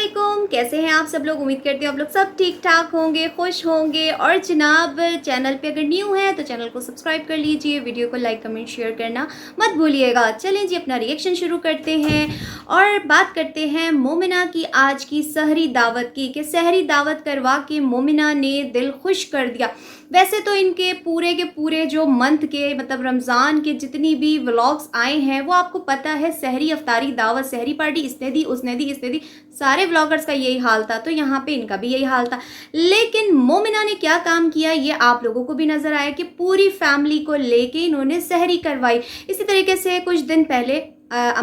अस्सलामुअलैकुम, कैसे हैं आप सब लोग। उम्मीद करती हूँ आप लोग सब ठीक ठाक होंगे, खुश होंगे। और जनाब, चैनल पे अगर न्यू है तो चैनल को सब्सक्राइब कर लीजिए, वीडियो को लाइक कमेंट शेयर करना मत भूलिएगा। चलें जी, अपना रिएक्शन शुरू करते हैं और बात करते हैं मोमिना की आज की सहरी दावत की, कि सहरी दावत करवा के मोमिना ने दिल खुश कर दिया। वैसे तो इनके पूरे के पूरे जो मंथ के मतलब रमज़ान के जितनी भी व्लॉग्स आए हैं वो आपको पता है, सहरी अफ्तारी दावत, सहरी पार्टी, इसने दी उसने दी इसने दी, सारे व्लॉगर्स का यही हाल था। तो यहाँ पे इनका भी यही हाल था। लेकिन मोमिना ने क्या काम किया ये आप लोगों को भी नजर आया कि पूरी फैमिली को लेके इन्होंने सहरी करवाई। इसी तरीके से कुछ दिन पहले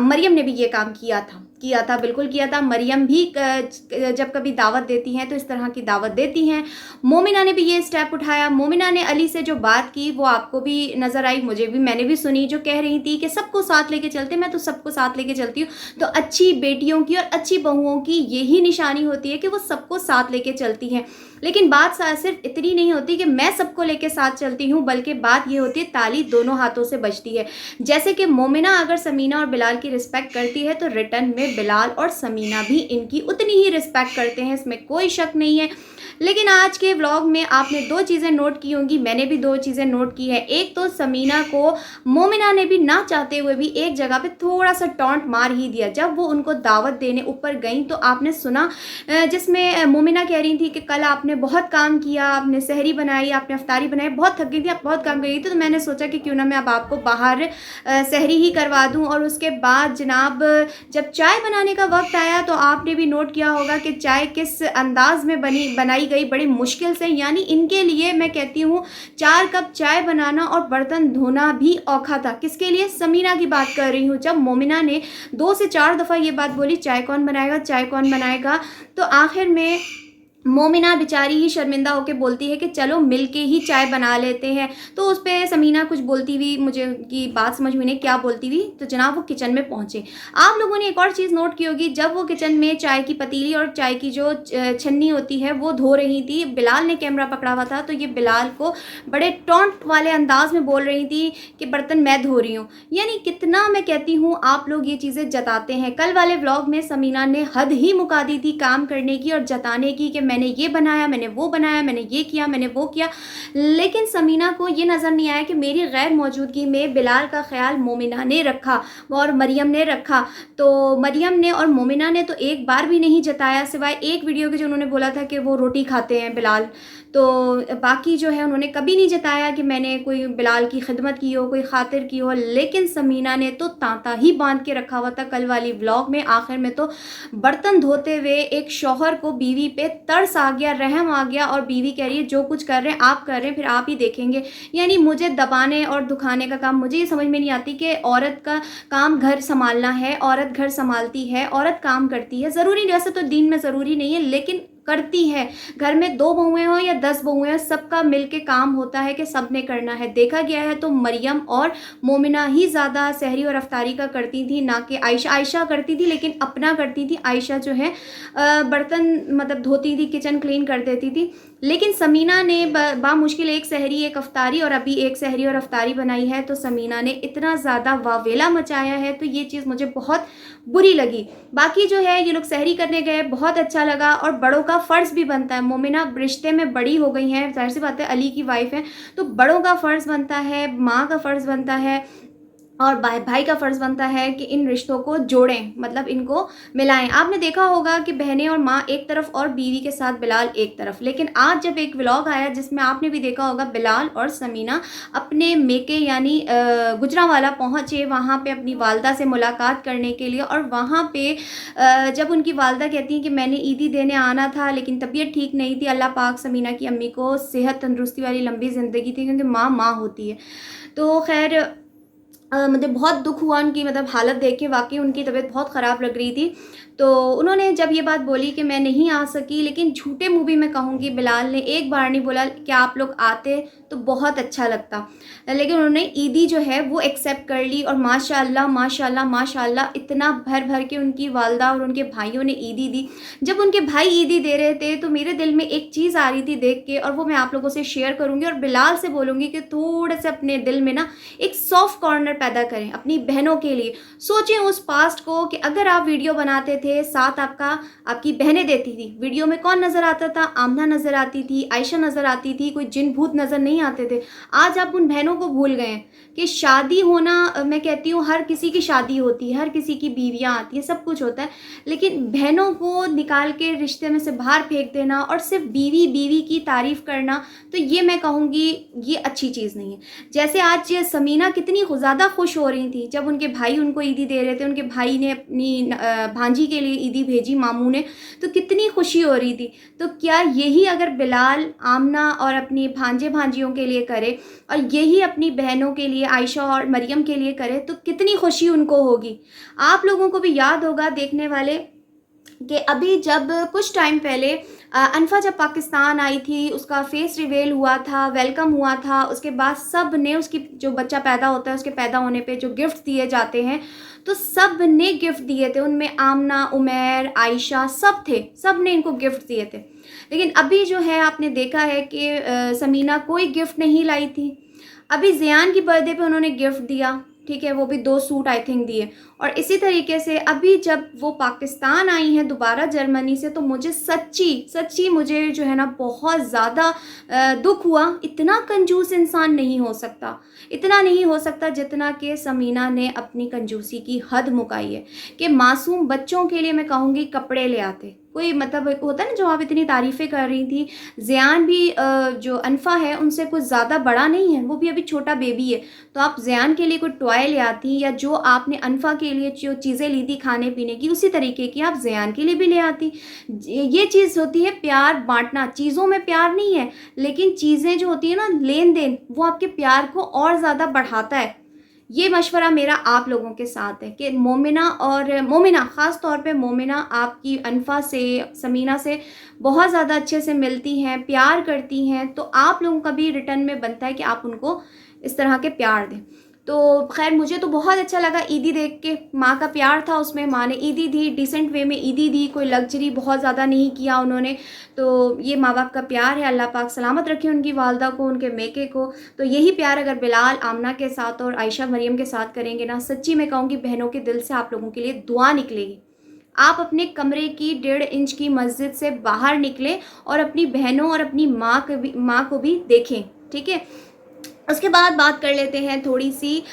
मरियम ने भी ये काम किया था, बिल्कुल किया था। मरियम भी जब कभी दावत देती हैं तो इस तरह की दावत देती हैं। मोमिना ने भी ये स्टेप उठाया। मोमिना ने अली से जो बात की वो आपको भी नज़र आई, मुझे भी, मैंने भी सुनी, जो कह रही थी कि सबको साथ लेके चलते, मैं तो सबको साथ लेके चलती हूँ। तो अच्छी बेटियों की और अच्छी बहुओं की यही निशानी होती है कि वो सबको साथ लेके चलती हैं। लेकिन बात सिर्फ इतनी नहीं होती कि मैं सबको लेके साथ चलती हूँ, बल्कि बात ये होती है ताली दोनों हाथों से बजती है। जैसे कि मोमिना अगर समीना और बिलाल की रिस्पेक्ट करती है तो रिटर्न में बिलाल और समीना भी इनकी उतनी ही रिस्पेक्ट करते हैं, इसमें कोई शक नहीं है। लेकिन आज के व्लॉग में आपने दो चीज़ें नोट की होंगी, मैंने भी दो चीज़ें नोट की है। एक तो समीना को मोमिना ने भी ना चाहते हुए भी एक जगह पे थोड़ा सा टॉन्ट मार ही दिया। जब वो उनको दावत देने ऊपर गई तो आपने सुना जिसमें मोमिना कह रही थी कि कल आपने बहुत काम किया, आपने सहरी बनाई, आपने अफ्तारी बनाई, बहुत थक गई थी, आप बहुत काम कर गई थी। तो मैंने सोचा कि क्यों ना मैं अब आपको बाहर सहरी ही करवा दूं। और उसके बाद जनाब जब चाय बनाने का वक्त आया तो आपने भी नोट किया होगा कि चाय किस अंदाज में बनाई गई, बड़ी मुश्किल से। यानी इनके लिए मैं कहती हूँ 4 कप चाय बनाना और बर्तन धोना भी औखा था। किसके लिए? समीना की बात कर रही हूँ। जब मोमिना ने 2 से 4 दफ़ा ये बात बोली, चाय कौन बनाएगा, चाय कौन बनाएगा, तो आखिर में मोमिना बेचारी ही शर्मिंदा होकर बोलती है कि चलो मिलके ही चाय बना लेते हैं। तो उस पर समीना कुछ बोलती हुई, मुझे उनकी बात समझ में नहीं क्या बोलती हुई, तो जनाब वो किचन में पहुंचे। आप लोगों ने एक और चीज़ नोट की होगी, जब वो किचन में चाय की पतीली और चाय की जो छन्नी होती है वो धो रही थी, बिलाल ने कैमरा पकड़ा हुआ था, तो ये बिलाल को बड़े टॉन्ट वाले अंदाज में बोल रही थी कि बर्तन मैं धो रही हूँ। यानी कितना मैं कहती हूँ आप लोग ये चीज़ें जताते हैं। कल वाले व्लॉग में समीना ने हद ही मुका दी थी काम करने की और जताने की कि मैंने ये बनाया, मैंने वो बनाया, मैंने ये किया, मैंने वो किया। लेकिन समीना को ये नज़र नहीं आया कि मेरी गैर मौजूदगी में बिलाल का ख्याल मोमिना ने रखा और मरियम ने रखा। तो मरियम ने और मोमिना ने तो एक बार भी नहीं जताया, सिवाय एक वीडियो के जो उन्होंने बोला था कि वो रोटी खाते हैं बिलाल। तो बाकी जो है उन्होंने कभी नहीं जताया कि मैंने कोई बिलाल की खिदमत की हो, कोई खातिर की हो। लेकिन समीना ने तो तांता ही बांध के रखा हुआ था कल वाली व्लॉग में। आखिर में तो बर्तन धोते हुए एक शौहर को बीवी पे तरस आ गया, रहम आ गया, और बीवी कह रही है जो कुछ कर रहे हैं आप कर रहे हैं, फिर आप ही देखेंगे। यानी मुझे दबाने और दुखाने का काम, मुझे ये समझ में नहीं आती कि औरत का काम घर संभालना है, औरत घर संभालती है, औरत काम करती है। ज़रूरी, वैसे तो दीन में ज़रूरी नहीं है, लेकिन करती है। घर में 2 बहुएं हो या 10 बहुएं हो, सबका मिलके काम होता है कि सब ने करना है। देखा गया है तो मरियम और मोमिना ही ज़्यादा सहरी और अफ्तारी का करती थी, ना कि आयशा करती थी, लेकिन अपना करती थी। आयशा जो है बर्तन मतलब धोती थी, किचन क्लीन कर देती थी। लेकिन समीना ने बामुश्किल एक सहरी एक अफ्तारी और अभी एक सहरी और अफ्तारी बनाई है। तो समीना ने इतना ज़्यादा वावेला मचाया है, तो ये चीज़ मुझे बहुत बुरी लगी। बाकी जो है ये लोग सहरी करने गए, बहुत अच्छा लगा। और बड़ों का फ़र्ज़ भी बनता है, मोमिना रिश्ते में बड़ी हो गई हैं, जाहिर सी बात है अली की वाइफ है, तो बड़ों का फ़र्ज़ बनता है, माँ का फ़र्ज़ बनता है और भाई का फ़र्ज़ बनता है कि इन रिश्तों को जोड़ें, मतलब इनको मिलाएं। आपने देखा होगा कि बहनें और माँ एक तरफ और बीवी के साथ बिलाल एक तरफ। लेकिन आज जब एक व्लॉग आया जिसमें आपने भी देखा होगा बिलाल और समीना अपने मेके यानी गुजरांवाला पहुँचे, वहाँ पे अपनी वालदा से मुलाकात करने के लिए। और वहाँ पे जब उनकी वालदा कहती हैं कि मैंने ईदी देने आना था लेकिन तबीयत ठीक नहीं थी, अल्लाह पाक समीना की अम्मी को सेहत तंदुरुस्ती वाली लंबी ज़िंदगी थी, क्योंकि माँ होती है। तो खैर मतलब बहुत दुख हुआ उनकी मतलब हालत देख के, वाकई उनकी तबीयत बहुत ख़राब लग रही थी। तो उन्होंने जब ये बात बोली कि मैं नहीं आ सकी, लेकिन झूठे मुँह भी मैं कहूँगी बिलाल ने एक बार नहीं बोला कि आप लोग आते तो बहुत अच्छा लगता, लेकिन उन्होंने ईदी जो है वो एक्सेप्ट कर ली। और माशाल्लाह माशाल्लाह माशाल्लाह इतना भर भर के उनकी वालदा और उनके भाइयों ने ईदी दी। जब उनके भाई ईदी दे रहे थे तो मेरे दिल में एक चीज़ आ रही थी देख के, और वो मैं आप लोगों से शेयर करूँगी। और बिलाल से बोलूँगी कि थोड़े से अपने दिल में ना एक सॉफ्ट कॉर्नर पैदा करें अपनी बहनों के लिए। सोचें उस पास्ट को कि अगर आप वीडियो बनाते थे थे, साथ आपकी बहनें देती थी। वीडियो में कौन नज़र आता था? आमना नज़र आती थी, आयशा नज़र आती थी, कोई जिन भूत नज़र नहीं आते थे। आज आप उन बहनों को भूल गए हैं कि शादी होना, मैं कहती हूँ हर किसी की शादी होती है, हर किसी की बीवियाँ आती है, सब कुछ होता है, लेकिन बहनों को निकाल के रिश्ते में से बाहर फेंक देना और सिर्फ बीवी बीवी की तारीफ़ करना, तो ये मैं कहूँगी ये अच्छी चीज़ नहीं है। जैसे आज समीना कितनी ज़्यादा खुश हो रही थी जब उनके भाई उनको ईदी दे रहे थे, उनके भाई ने अपनी भांजी के लिए ईदी भेजी, मामू ने, तो कितनी खुशी हो रही थी। तो क्या यही अगर बिलाल आमना और अपनी भांजे भांजियों के लिए करे और यही अपनी बहनों के लिए आयशा और मरियम के लिए करे तो कितनी खुशी उनको होगी। आप लोगों को भी याद होगा देखने वाले कि अभी जब कुछ टाइम पहले अनफा जब पाकिस्तान आई थी, उसका फेस रिवील हुआ था, वेलकम हुआ था, उसके बाद सब ने उसकी जो बच्चा पैदा होता है उसके पैदा होने पे जो गिफ्ट दिए जाते हैं, तो सब ने गिफ्ट दिए थे। उनमें आमना, उमैर, आयशा सब थे, सब ने इनको गिफ्ट दिए थे। लेकिन अभी जो है आपने देखा है कि समीना कोई गिफ्ट नहीं लाई थी। अभी ज़ियान की बर्थडे पे उन्होंने गिफ्ट दिया, ठीक है, वो भी 2 सूट आई थिंक दिए। और इसी तरीके से अभी जब वो पाकिस्तान आई हैं दोबारा जर्मनी से, तो मुझे सच्ची मुझे जो है ना बहुत ज़्यादा दुख हुआ। इतना कंजूस इंसान नहीं हो सकता, इतना नहीं हो सकता जितना कि समीना ने अपनी कंजूसी की हद मुकाई है कि मासूम बच्चों के लिए मैं कहूँगी कपड़े ले आते। कोई मतलब होता है ना, जो आप इतनी तारीफ़ें कर रही थी, ज़ियान भी जो अनफा है उनसे कुछ ज़्यादा बड़ा नहीं है, वो भी अभी छोटा बेबी है, तो आप ज़ियान के लिए कोई टॉय ले आती, या जो आपने अनफा के लिए जो चीज़ें ली थी खाने पीने की उसी तरीके की आप ज़ियान के लिए भी ले आती। ये चीज़ होती है प्यार बांटना। चीज़ों में प्यार नहीं है, लेकिन चीज़ें जो होती है ना, लेन देन, वो आपके प्यार को और ज़्यादा बढ़ाता है। ये मशवरा मेरा आप लोगों के साथ है कि मोमिना ख़ास तौर पे मोमिना आपकी अनफा से, समीना से बहुत ज़्यादा अच्छे से मिलती हैं, प्यार करती हैं, तो आप लोगों का भी रिटर्न में बनता है कि आप उनको इस तरह के प्यार दें। तो खैर मुझे तो बहुत अच्छा लगा ईदी देख के, माँ का प्यार था उसमें, माँ ने ईदी दी, डिसेंट वे में ईदी दी, कोई लग्जरी बहुत ज़्यादा नहीं किया उन्होंने। तो ये माँ बाप का प्यार है, अल्लाह पाक सलामत रखे उनकी वालदा को, उनके मेके को। तो यही प्यार अगर बिलाल आमना के साथ और आयशा मरियम के साथ करेंगे ना, सच्ची में कहूँगी बहनों के दिल से आप लोगों के लिए दुआ निकलेगी। आप अपने कमरे की 1.5 इंच की मस्जिद से बाहर निकलें और अपनी बहनों और अपनी माँ को भी देखें, ठीक है। उसके बाद बात कर लेते हैं थोड़ी सी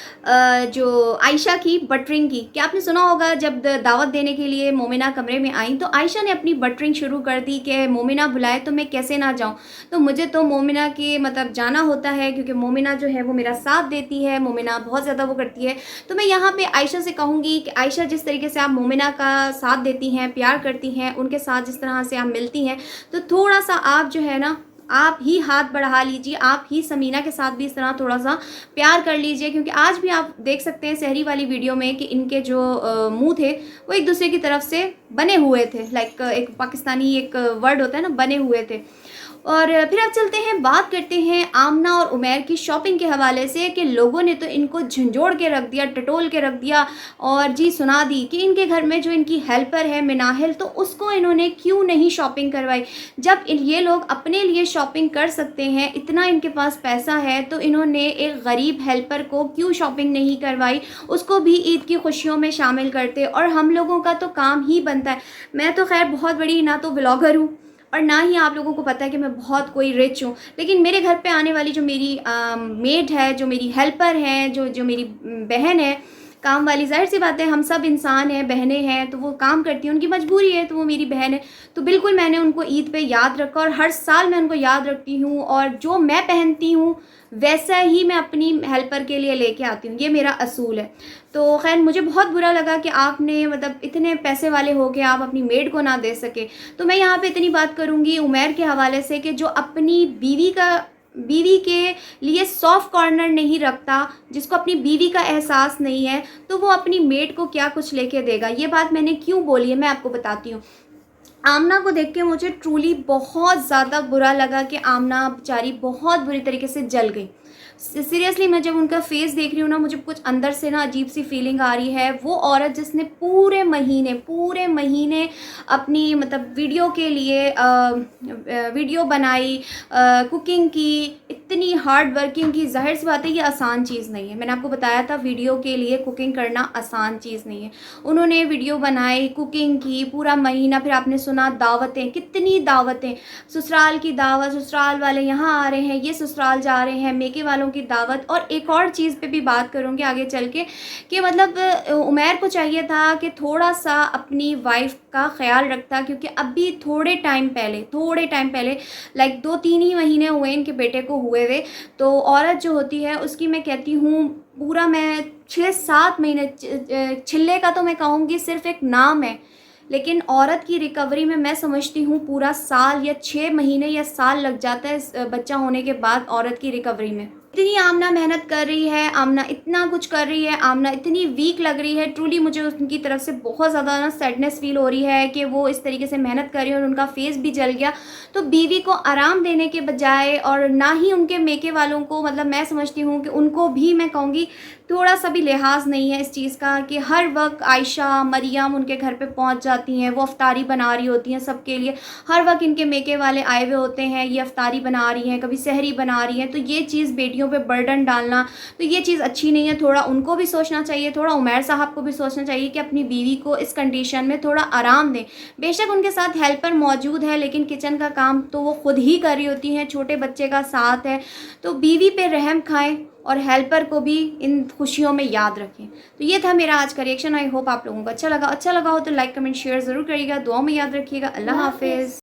जो आयशा की बटरिंग की। क्या आपने सुना होगा जब दावत देने के लिए मोमिना कमरे में आई तो आयशा ने अपनी बटरिंग शुरू कर दी कि मोमिना बुलाए तो मैं कैसे ना जाऊं, तो मुझे तो मोमिना के मतलब जाना होता है, क्योंकि मोमिना जो है वो मेरा साथ देती है, मोमिना बहुत ज़्यादा वो करती है। तो मैं यहाँ पे आयशा से कहूँगी कि आयशा जिस तरीके से आप मोमिना का साथ देती हैं, प्यार करती हैं, उनके साथ जिस तरह से आप मिलती हैं, तो थोड़ा सा आप जो है ना आप ही हाथ बढ़ा लीजिए, आप ही समीना के साथ भी इस तरह थोड़ा सा प्यार कर लीजिए। क्योंकि आज भी आप देख सकते हैं सहरी वाली वीडियो में कि इनके जो मुंह थे वो एक दूसरे की तरफ से बने हुए थे, लाइक एक पाकिस्तानी एक वर्ड होता है ना, बने हुए थे। और फिर अब चलते हैं, बात करते हैं आमना और उमैर की शॉपिंग के हवाले से कि लोगों ने तो इनको झंझोड़ के रख दिया, टटोल के रख दिया और जी सुना दी कि इनके घर में जो इनकी हेल्पर है मिनाहिल, तो उसको इन्होंने क्यों नहीं शॉपिंग करवाई। जब ये लोग अपने लिए शॉपिंग कर सकते हैं, इतना इनके पास पैसा है, तो इन्होंने एक गरीब हेल्पर को क्यों शॉपिंग नहीं करवाई, उसको भी ईद की खुशियों में शामिल करते। और हम लोगों का तो काम ही बनता है, मैं तो खैर बहुत बड़ी ना तो व्लॉगर हूँ और ना ही आप लोगों को पता है कि मैं बहुत कोई रिच हूँ, लेकिन मेरे घर पे आने वाली जो मेरी मेड है, जो मेरी हेल्पर है, जो मेरी बहन है काम वाली, जाहिर सी बात है हम सब इंसान हैं, बहनें हैं, तो वो काम करती हैं, उनकी मजबूरी है, तो वो मेरी बहन है। तो बिल्कुल मैंने उनको ईद पे याद रखा और हर साल मैं उनको याद रखती हूँ, और जो मैं पहनती हूँ वैसा ही मैं अपनी हेल्पर के लिए लेके आती हूँ, ये मेरा असूल है। तो खैर मुझे बहुत बुरा लगा कि आपने मतलब इतने पैसे वाले हो के आप अपनी मेड को ना दे सके। तो मैं यहाँ पे इतनी बात करूँगी उमैर के हवाले से कि जो अपनी बीवी के लिए सॉफ्ट कॉर्नर नहीं रखता, जिसको अपनी बीवी का एहसास नहीं है, तो वो अपनी मेड को क्या कुछ लेके देगा। ये बात मैंने क्यों बोली है मैं आपको बताती हूँ। आमना को देख के मुझे ट्रूली बहुत ज़्यादा बुरा लगा कि आमना बेचारी बहुत बुरी तरीके से जल गई। सीरियसली मैं जब उनका फेस देख रही हूँ ना, मुझे कुछ अंदर से ना अजीब सी फीलिंग आ रही है। वो औरत जिसने पूरे महीने अपनी मतलब वीडियो के लिए वीडियो बनाई, कुकिंग की, इतनी हार्ड वर्किंग की। ज़ाहिर सी बात है ये आसान चीज़ नहीं है। मैंने आपको बताया था वीडियो के लिए कुकिंग करना आसान चीज़ नहीं है। उन्होंने वीडियो बनाई, कुकिंग की, पूरा महीना, फिर आपने सुना दावतें, कितनी दावतें, ससुराल की दावत, ससुराल वाले यहाँ आ रहे हैं, ये ससुराल जा रहे हैं, मेके वालों की दावत। और एक और चीज़ पे भी बात करूँगी आगे चल के कि मतलब उमैर को चाहिए था कि थोड़ा सा अपनी वाइफ का ख्याल रखता, क्योंकि अभी थोड़े टाइम पहले लाइक 2-3 ही महीने हुए इनके बेटे को हुए हुए। तो औरत जो होती है उसकी मैं कहती हूँ पूरा मैं 6-7 महीने, छिल्ले का तो मैं कहूँगी सिर्फ एक नाम है, लेकिन औरत की रिकवरी में मैं समझती हूँ पूरा साल या 6 महीने या साल लग जाता है बच्चा होने के बाद औरत की रिकवरी में। इतनी आमना मेहनत कर रही है, आमना इतना कुछ कर रही है, आमना इतनी वीक लग रही है। ट्रूली मुझे उनकी तरफ से बहुत ज़्यादा ना सैडनेस फील हो रही है कि वो इस तरीके से मेहनत कर रही है और उनका फेस भी जल गया। तो बीवी को आराम देने के बजाय, और ना ही उनके मेके वालों को, मतलब मैं समझती हूँ कि उनको भी मैं कहूँगी थोड़ा सा भी लिहाज नहीं है इस चीज़ का कि हर वक्त आयशा, मरियम उनके घर पे पहुंच जाती हैं, वो अफ्तारी बना रही होती हैं सबके लिए। हर वक्त इनके मेके वाले आए हुए होते हैं, ये अफ्तारी बना रही हैं, कभी सहरी बना रही हैं। तो ये चीज़ बेटियों पे बर्डन डालना, तो ये चीज़ अच्छी नहीं है। थोड़ा उनको भी सोचना चाहिए, थोड़ा उमैर साहब को भी सोचना चाहिए कि अपनी बीवी को इस कंडीशन में थोड़ा आराम दें। बेशक उनके साथ हेल्पर मौजूद है, लेकिन किचन का काम तो वो खुद ही कर रही होती हैं, छोटे बच्चे का साथ है। तो बीवी पे रहम खाएं और हेल्पर को भी इन खुशियों में याद रखें। तो ये था मेरा आज का रिएक्शन। आई होप आप लोगों को अच्छा लगा हो तो लाइक कमेंट शेयर ज़रूर करिएगा, दुआ में याद रखिएगा। अल्लाह हाफिज़।